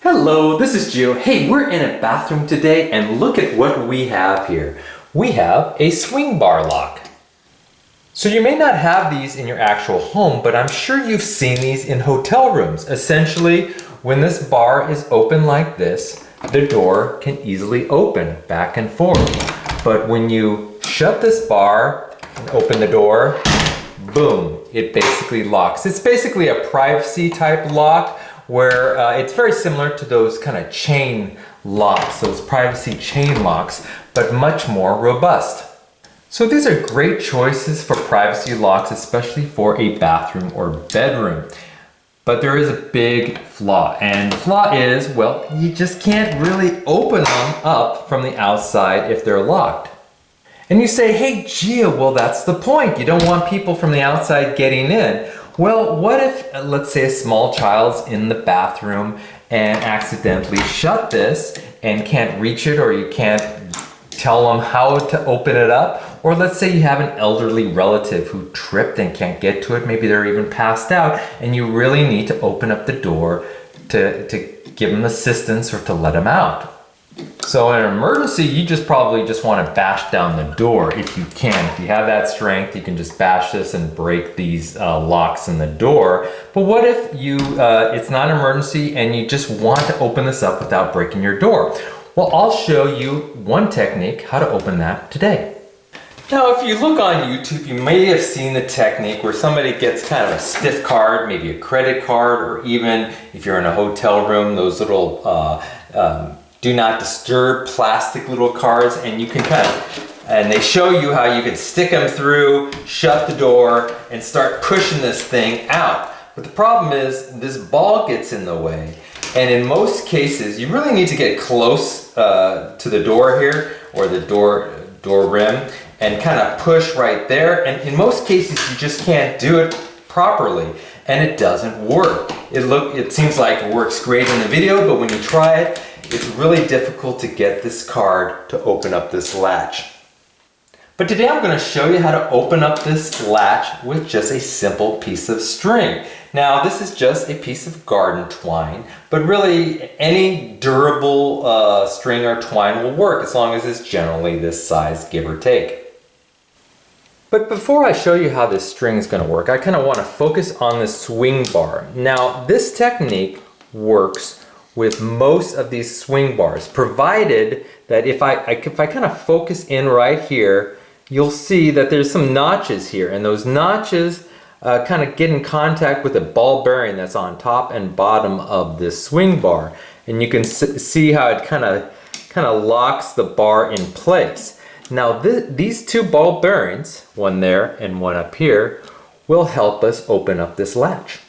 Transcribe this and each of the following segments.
Hello, this is Gio. Hey, we're in a bathroom today and look at what we have here. We have a swing bar lock. So you may not have these in your actual home, but I'm sure you've seen these in hotel rooms. Essentially, when this bar is open like this, the door can easily open back and forth. But when you shut this bar and open the door, boom, it basically locks. It's basically a privacy type lock where it's very similar to those kind of chain locks, those privacy chain locks, but much more robust. So these are great choices for privacy locks, especially for a bathroom or bedroom. But there is a big flaw, and the flaw is, well, you just can't really open them up from the outside if they're locked. And you say, hey Gio, well that's the point. You don't want people from the outside getting in. Well, what if, let's say a small child's in the bathroom and accidentally shut this and can't reach it, or you can't tell them how to open it up? Or let's say you have an elderly relative who tripped and can't get to it, maybe they're even passed out, and you really need to open up the door to give them assistance or to let them out. So in an emergency, you probably just want to bash down the door if you can. If you have that strength, you can just bash this and break these locks in the door. But what if it's not an emergency and you just want to open this up without breaking your door? Well, I'll show you one technique how to open that today. Now, if you look on YouTube, you may have seen the technique where somebody gets kind of a stiff card, maybe a credit card, or even if you're in a hotel room, those little do not disturb plastic little cards, and you can and they show you how you can stick them through, shut the door, and start pushing this thing out. But the problem is this ball gets in the way, and in most cases you really need to get close to the door here, or the door rim, and kind of push right there. And in most cases you just can't do it properly, and it doesn't work. It seems like it works great in the video, but when you try it, it's really difficult to get this card to open up this latch. But today I'm going to show you how to open up this latch with just a simple piece of string. Now this is just a piece of garden twine, but really any durable string or twine will work as long as it's generally this size, give or take. But before I show you how this string is going to work, I kind of want to focus on the swing bar. Now this technique works with most of these swing bars, provided that if I kind of focus in right here, you'll see that there's some notches here, and those notches kind of get in contact with the ball bearing that's on top and bottom of this swing bar, and you can see how it kind of locks the bar in place. Now these two ball bearings, one there and one up here, will help us open up this latch.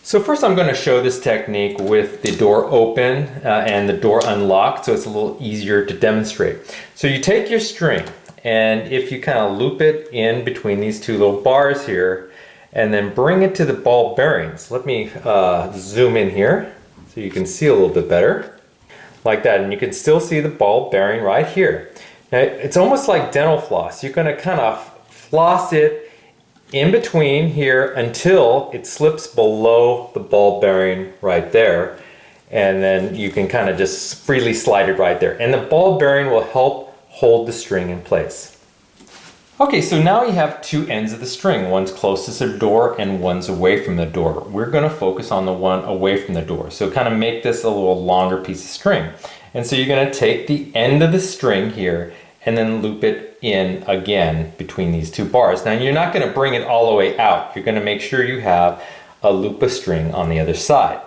So first I'm going to show this technique with the door open and the door unlocked, so it's a little easier to demonstrate. So you take your string, and if you kind of loop it in between these two little bars here, and then bring it to the ball bearings. Let me zoom in here so you can see a little bit better. Like that, and you can still see the ball bearing right here. Now it's almost like dental floss. You're going to kind of floss it in between here until it slips below the ball bearing right there, and then you can kind of just freely slide it right there, and the ball bearing will help hold the string in place. Okay, so now you have two ends of the string. One's closest to the door and one's away from the door. We're going to focus on the one away from the door, so kind of make this a little longer piece of string. And so you're going to take the end of the string here and then loop it in again between these two bars. Now you're not going to bring it all the way out. You're going to make sure you have a loop of string on the other side.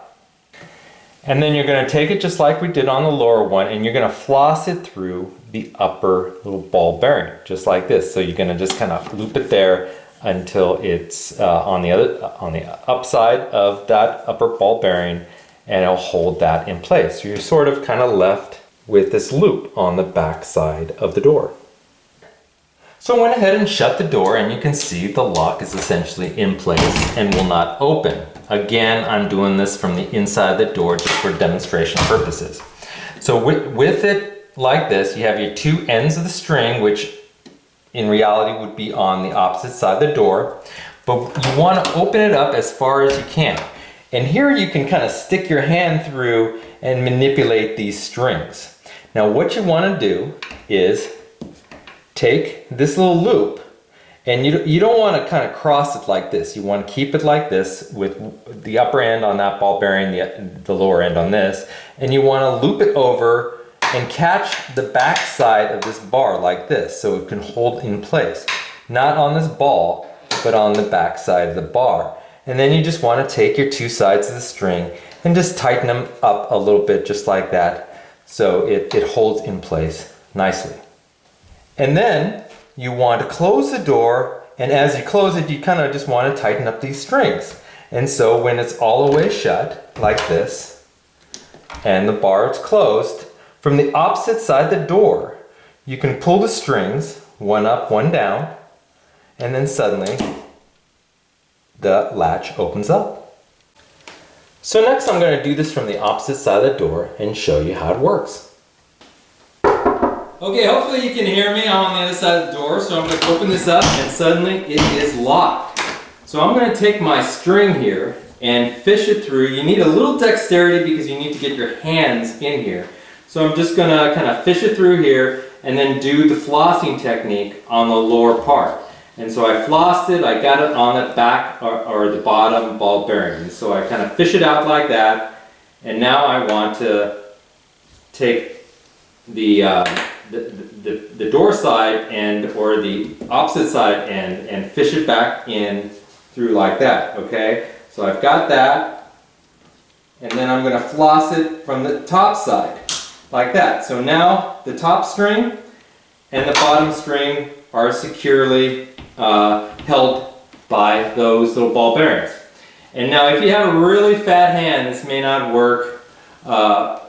And then you're going to take it just like we did on the lower one, and you're going to floss it through the upper little ball bearing, just like this. So you're going to just kind of loop it there until it's on the upside of that upper ball bearing, and it'll hold that in place. So you're sort of kind of left with this loop on the back side of the door. So I went ahead and shut the door, and you can see the lock is essentially in place and will not open. Again, I'm doing this from the inside of the door just for demonstration purposes. So with it like this, you have your two ends of the string, which in reality would be on the opposite side of the door, but you want to open it up as far as you can. And here you can kind of stick your hand through and manipulate these strings. Now what you want to do is take this little loop, and you don't want to kind of cross it like this. You want to keep it like this with the upper end on that ball bearing, the lower end on this, and you want to loop it over and catch the back side of this bar like this so it can hold in place. Not on this ball, but on the back side of the bar. And then you just want to take your two sides of the string and just tighten them up a little bit just like that so it holds in place nicely. And then you want to close the door, and as you close it you kind of just want to tighten up these strings. And so when it's all the way shut like this and the bar is closed, from the opposite side of the door you can pull the strings, one up, one down, and then suddenly the latch opens up. So next I'm going to do this from the opposite side of the door and show you how it works. Okay, hopefully you can hear me. I'm on the other side of the door, so I'm going to open this up and suddenly it is locked. So I'm going to take my string here and fish it through. You need a little dexterity because you need to get your hands in here. So I'm just going to kind of fish it through here and then do the flossing technique on the lower part. And so I flossed it, I got it on the back or the bottom ball bearing. And so I kind of fish it out like that. And now I want to take the door side or the opposite side and fish it back in through like that, okay? So I've got that. And then I'm going to floss it from the top side like that. So now the top string and the bottom string are securely held by those little ball bearings. And now if you have a really fat hand, this may not work.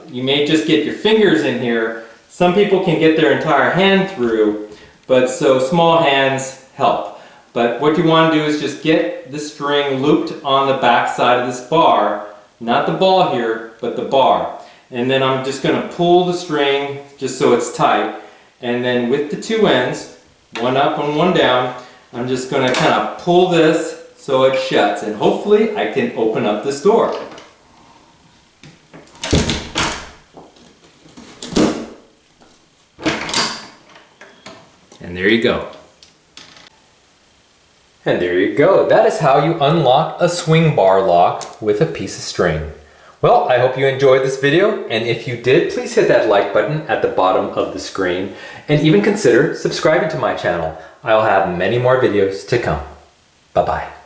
You may just get your fingers in here. Some people can get their entire hand through, but so small hands help. But what you want to do is just get the string looped on the back side of this bar, not the ball here, but the bar. And then I'm just going to pull the string just so it's tight. And then with the two ends, one up and one down, I'm just going to kind of pull this so it shuts, and hopefully I can open up this door. And there you go. And there you go. That is how you unlock a swing bar lock with a piece of string. Well, I hope you enjoyed this video, and if you did, please hit that like button at the bottom of the screen, and even consider subscribing to my channel. I'll have many more videos to come. Bye-bye.